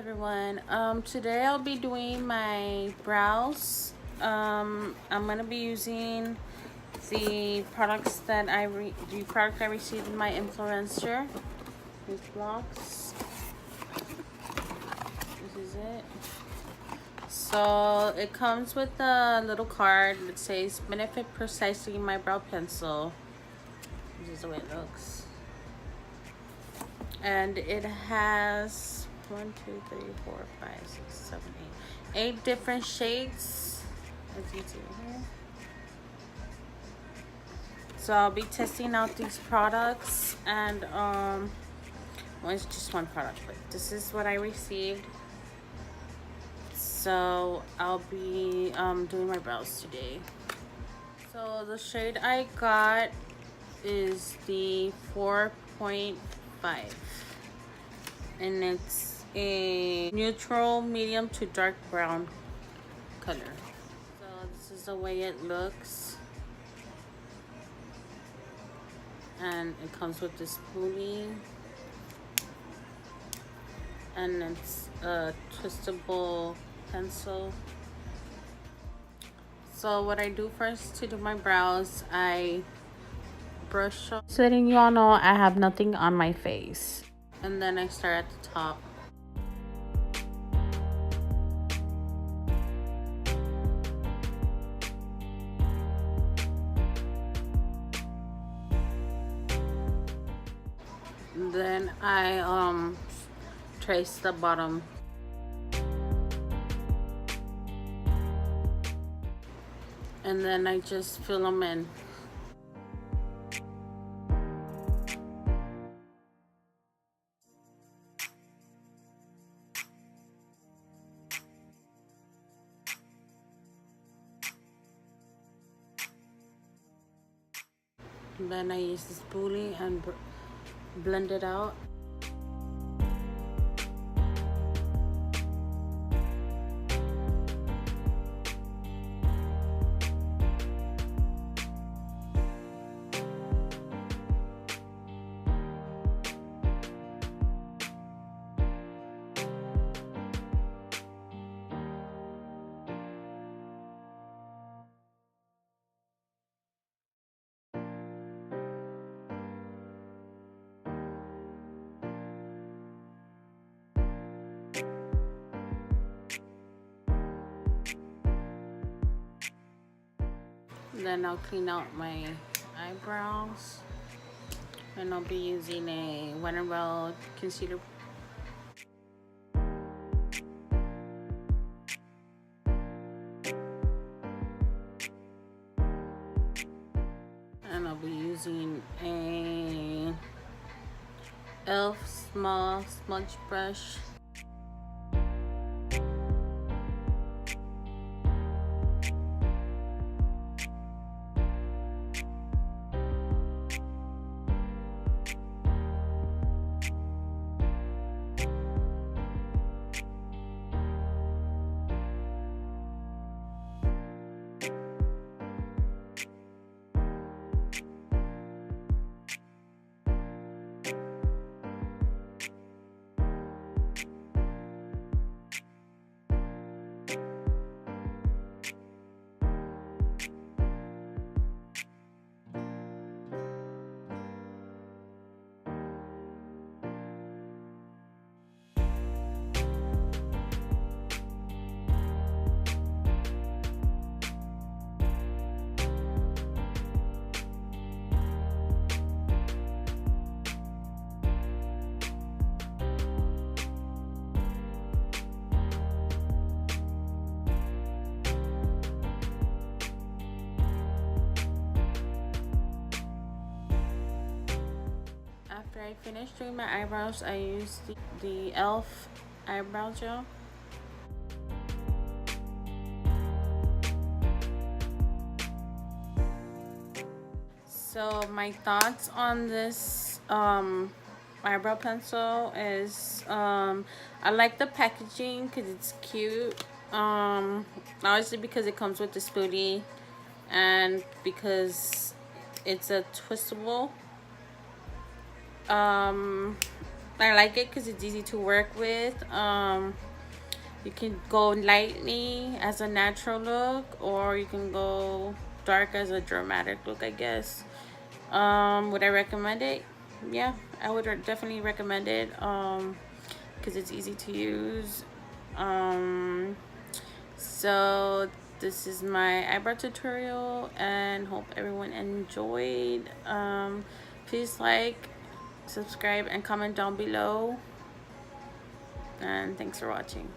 everyone. Today I'll be doing my brows. I'm gonna be using the products that I received in my Influencer. These blocks. This is it. So it comes with a little card that says "Benefit Precisely My Brow Pencil." This is the way it looks, and it has 1, 2, 3, 4, 5, 6, 7, 8 different shades, as you see here. So I'll be testing out these products, and well, it's just one product, but this is what I received. So I'll be doing my brows today. So the shade I got is the 4.5, and it's a neutral medium to dark brown color. So this is the way it looks, and it comes with this spoolie, and it's a twistable pencil. So what I do first to do my brows, I brush off, so letting you all know I have nothing on my face, and then I start at the top. Then I trace the bottom, and then I just fill them in. Then I use this spoolie and blend it out. Then I'll clean out my eyebrows, and I'll be using a Wet n Wild concealer. And I'll be using a e.l.f. small smudge brush. After I finish doing my eyebrows, I use the e.l.f. eyebrow gel. So my thoughts on this eyebrow pencil is I like the packaging because it's cute. Obviously because it comes with the spoolie, and because it's a twistable. I like it because it's easy to work with. You can go lightly as a natural look, or you can go dark as a dramatic look, I guess. Would I recommend it? Yeah, I would definitely recommend it. Because it's easy to use. Um, so this is my eyebrow tutorial, and hope everyone enjoyed. Please like, subscribe, and comment down below. And thanks for watching.